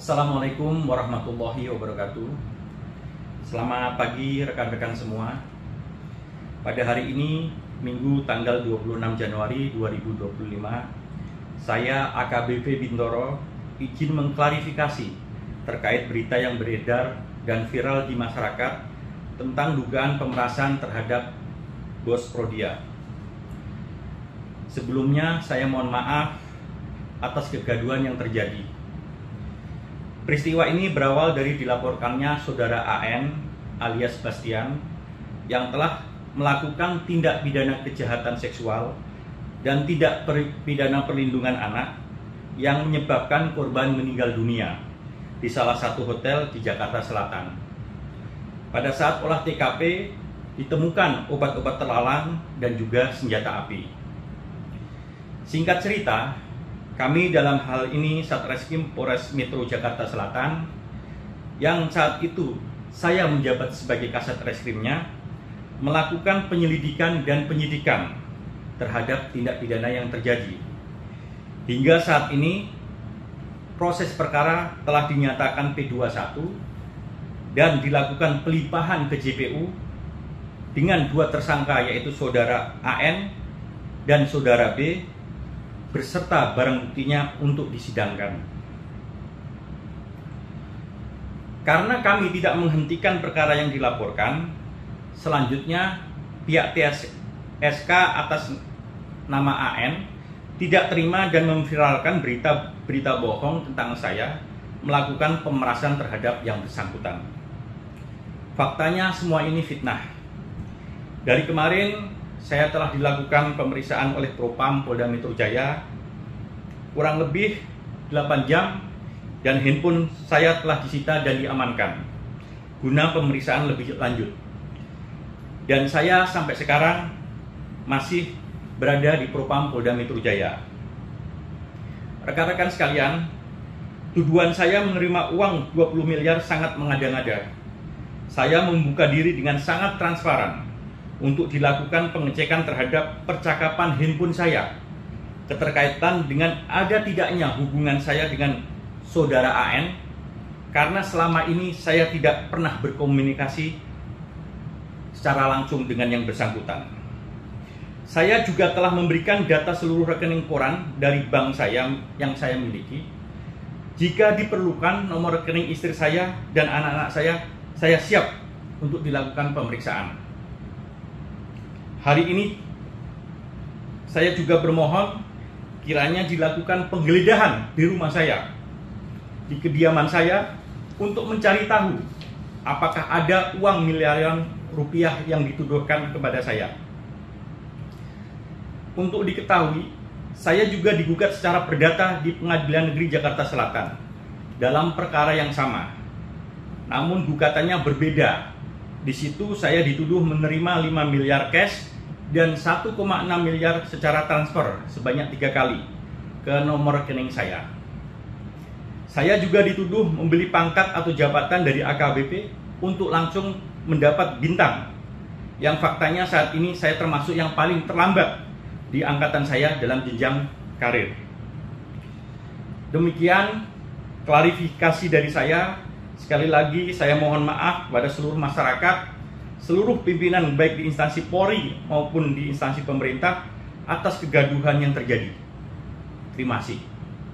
Assalamualaikum warahmatullahi wabarakatuh. Selamat pagi rekan-rekan semua. Pada hari ini, Minggu tanggal 26 Januari 2025, saya AKBP Bintoro izin mengklarifikasi terkait berita yang beredar dan viral di masyarakat tentang dugaan pemerasan terhadap Bos Prodia. Sebelumnya, saya mohon maaf atas kegaduhan yang terjadi. Peristiwa ini berawal dari dilaporkannya saudara AN alias Bastian yang telah melakukan tindak pidana kejahatan seksual dan tindak pidana perlindungan anak yang menyebabkan korban meninggal dunia di salah satu hotel di Jakarta Selatan. Pada saat olah TKP ditemukan obat-obat terlarang dan juga senjata api. Singkat cerita, kami dalam hal ini Satreskrim Polres Metro Jakarta Selatan yang saat itu saya menjabat sebagai Kasat Reskrimnya melakukan penyelidikan dan penyidikan terhadap tindak pidana yang terjadi. Hingga saat ini proses perkara telah dinyatakan P21 dan dilakukan pelimpahan ke JPU dengan dua tersangka yaitu saudara AN dan saudara B berserta barang buktinya untuk disidangkan. Karena kami tidak menghentikan perkara yang dilaporkan, selanjutnya pihak TSK atas nama AN tidak terima dan memviralkan berita bohong tentang saya melakukan pemerasan terhadap yang bersangkutan. Faktanya semua ini fitnah. Dari kemarin saya telah dilakukan pemeriksaan oleh Propam Polda Metro Jaya kurang lebih 8 jam dan handphone saya telah disita dan diamankan guna pemeriksaan lebih lanjut. Dan saya sampai sekarang masih berada di Propam Polda Metro Jaya. Rekan-rekan sekalian, tuduhan saya menerima uang 20 miliar sangat mengada-ngada. Saya membuka diri dengan sangat transparan untuk dilakukan pengecekan terhadap percakapan handphone saya, keterkaitan dengan ada tidaknya hubungan saya dengan saudara AN, karena selama ini saya tidak pernah berkomunikasi secara langsung dengan yang bersangkutan. Saya juga telah memberikan data seluruh rekening koran dari bank saya yang saya miliki. Jika diperlukan nomor rekening istri saya dan anak-anak saya siap untuk dilakukan pemeriksaan. Hari ini saya juga bermohon kiranya dilakukan penggeledahan di rumah saya, di kediaman saya, untuk mencari tahu apakah ada uang miliaran rupiah yang dituduhkan kepada saya. Untuk diketahui, saya juga digugat secara perdata di Pengadilan Negeri Jakarta Selatan dalam perkara yang sama. Namun gugatannya berbeda. Di situ saya dituduh menerima 5 miliar cash dan 1,6 miliar secara transfer sebanyak 3 kali ke nomor rekening saya. Saya juga dituduh membeli pangkat atau jabatan dari AKBP untuk langsung mendapat bintang, yang faktanya saat ini saya termasuk yang paling terlambat di angkatan saya dalam jenjang karir. Demikian klarifikasi dari saya. Sekali lagi saya mohon maaf kepada seluruh masyarakat, seluruh pimpinan baik di instansi Polri maupun di instansi pemerintah atas kegaduhan yang terjadi. Terima kasih.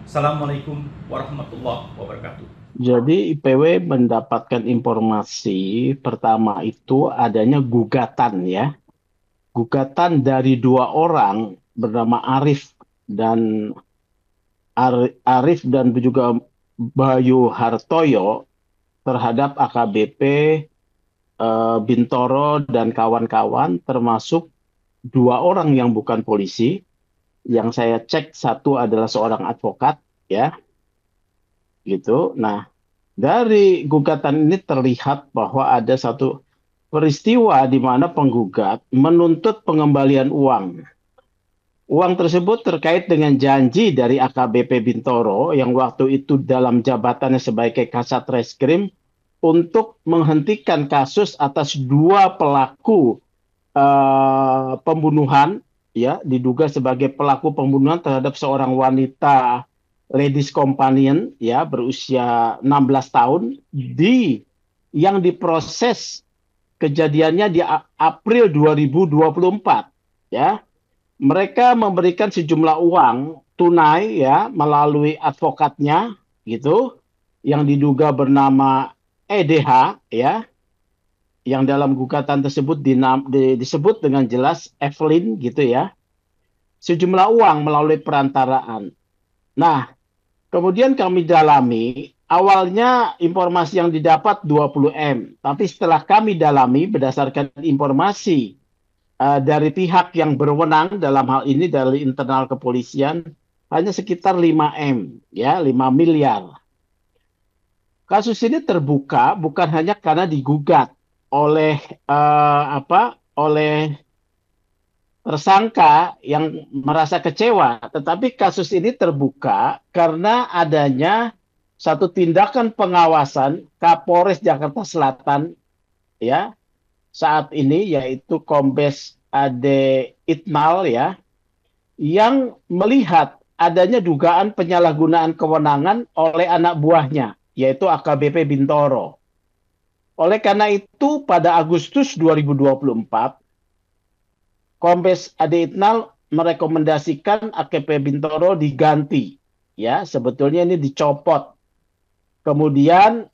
Assalamualaikum warahmatullahi wabarakatuh. Jadi IPW mendapatkan informasi pertama itu adanya gugatan ya. Gugatan dari dua orang bernama Arif dan juga Bayu Hartoyo terhadap AKBP Bintoro dan kawan-kawan, termasuk dua orang yang bukan polisi. Yang saya cek satu adalah seorang advokat ya. Gitu. Nah, dari gugatan ini terlihat bahwa ada satu peristiwa di mana penggugat menuntut pengembalian uang. Uang tersebut terkait dengan janji dari AKBP Bintoro yang waktu itu dalam jabatannya sebagai Kasat Reskrim untuk menghentikan kasus atas dua pelaku pembunuhan, ya, diduga sebagai pelaku pembunuhan terhadap seorang wanita ladies companion ya berusia 16 tahun yang diproses kejadiannya di April 2024 ya. Mereka memberikan sejumlah uang tunai ya melalui advokatnya gitu yang diduga bernama EDH ya, yang dalam gugatan tersebut disebut dengan jelas Evelyn gitu ya. Sejumlah uang melalui perantaraan. Nah, kemudian kami dalami, awalnya informasi yang didapat 20M, tapi setelah kami dalami berdasarkan informasi dari pihak yang berwenang dalam hal ini dari internal kepolisian hanya sekitar 5M, ya, 5 miliar. Kasus ini terbuka bukan hanya karena digugat oleh oleh tersangka yang merasa kecewa, tetapi kasus ini terbuka karena adanya satu tindakan pengawasan Kapolres Jakarta Selatan ya saat ini, yaitu Kombes Ade Itmal ya, yang melihat adanya dugaan penyalahgunaan kewenangan oleh anak buahnya yaitu AKBP Bintoro. Oleh karena itu pada Agustus 2024 Kombes Ade Itnal merekomendasikan AKP Bintoro diganti. Ya, sebetulnya ini dicopot. Kemudian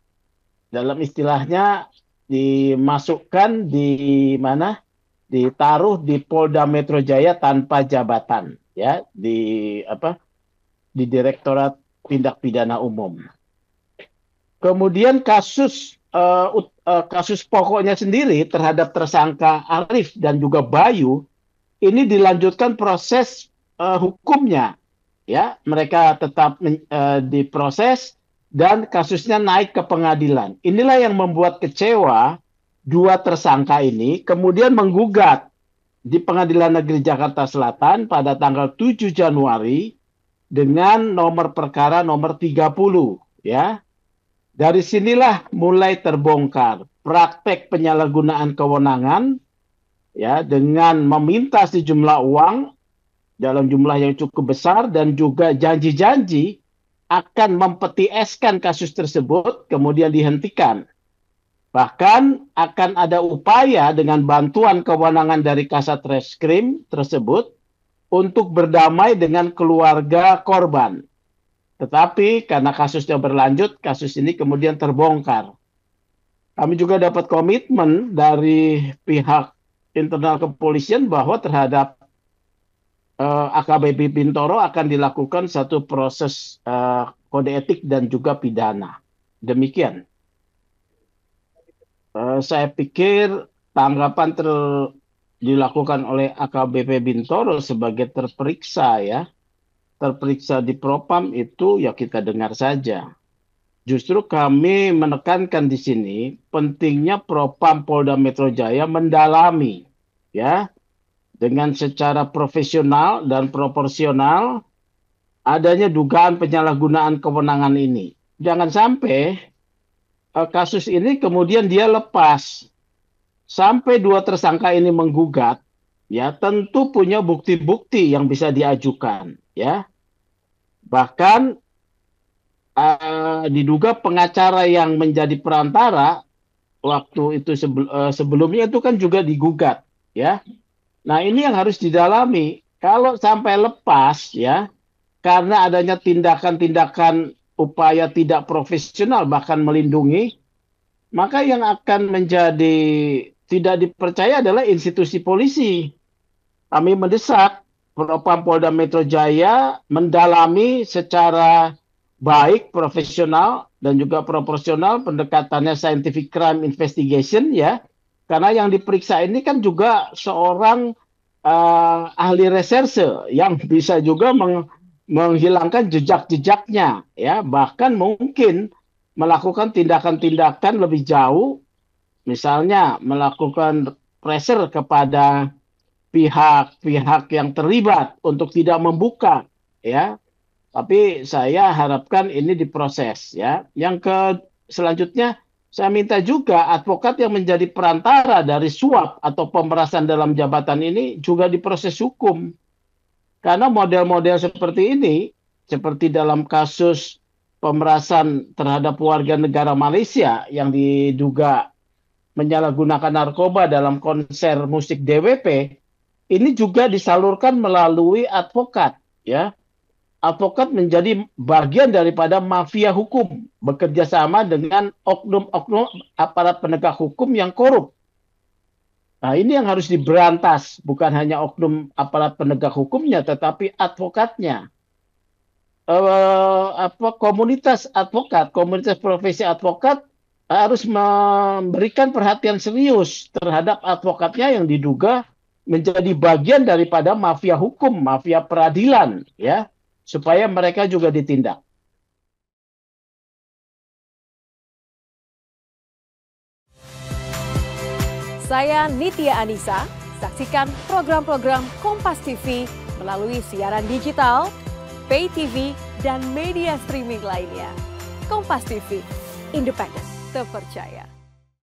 dalam istilahnya dimasukkan di mana? Ditaruh di Polda Metro Jaya tanpa jabatan, ya, di Direktorat Tindak Pidana Umum. Kemudian kasus pokoknya sendiri terhadap tersangka Arif dan juga Bayu ini dilanjutkan proses hukumnya, ya, mereka tetap diproses dan kasusnya naik ke pengadilan. Inilah yang membuat kecewa dua tersangka ini, kemudian menggugat di Pengadilan Negeri Jakarta Selatan pada tanggal 7 Januari dengan nomor perkara nomor 30, ya. Dari sinilah mulai terbongkar praktek penyalahgunaan kewenangan ya dengan meminta sejumlah uang dalam jumlah yang cukup besar dan juga janji-janji akan mempetieskan kasus tersebut kemudian dihentikan. Bahkan akan ada upaya dengan bantuan kewenangan dari Kasat Reskrim tersebut untuk berdamai dengan keluarga korban. Tetapi karena kasusnya berlanjut, kasus ini kemudian terbongkar. Kami juga dapat komitmen dari pihak internal kepolisian bahwa terhadap AKBP Bintoro akan dilakukan satu proses kode etik dan juga pidana. Demikian. Saya pikir tanggapan dilakukan oleh AKBP Bintoro sebagai terperiksa ya. Terperiksa di Propam itu ya kita dengar saja. Justru kami menekankan di sini pentingnya Propam Polda Metro Jaya mendalami ya dengan secara profesional dan proporsional adanya dugaan penyalahgunaan kewenangan ini. Jangan sampai kasus ini kemudian dia lepas sampai dua tersangka ini menggugat, ya tentu punya bukti-bukti yang bisa diajukan, ya. Bahkan diduga pengacara yang menjadi perantara waktu itu sebelumnya itu kan juga digugat, ya. Nah ini yang harus didalami. Kalau sampai lepas, ya, karena adanya tindakan-tindakan upaya tidak profesional bahkan melindungi, maka yang akan menjadi tidak dipercaya adalah institusi polisi. Kami mendesak Propam Polda Metro Jaya mendalami secara baik, profesional dan juga proporsional pendekatannya scientific crime investigation ya. Karena yang diperiksa ini kan juga seorang ahli reserse yang bisa juga menghilangkan jejak-jejaknya ya, bahkan mungkin melakukan tindakan-tindakan lebih jauh, misalnya melakukan pressure kepada pihak-pihak yang terlibat untuk tidak membuka ya. Tapi saya harapkan ini diproses ya. Selanjutnya saya minta juga advokat yang menjadi perantara dari suap atau pemerasan dalam jabatan ini juga diproses hukum. Karena model-model seperti ini seperti dalam kasus pemerasan terhadap warga negara Malaysia yang diduga menyalahgunakan narkoba dalam konser musik DWP, ini juga disalurkan melalui advokat, ya. Advokat menjadi bagian daripada mafia hukum, bekerja sama dengan oknum-oknum aparat penegak hukum yang korup. Nah, ini yang harus diberantas, bukan hanya oknum aparat penegak hukumnya, tetapi advokatnya. Komunitas advokat, komunitas profesi advokat harus memberikan perhatian serius terhadap advokatnya yang diduga menjadi bagian daripada mafia hukum, mafia peradilan, ya, supaya mereka juga ditindak. Saya Nitya Anissa, saksikan program-program Kompas TV melalui siaran digital, pay TV, dan media streaming lainnya. Kompas TV, independen, terpercaya.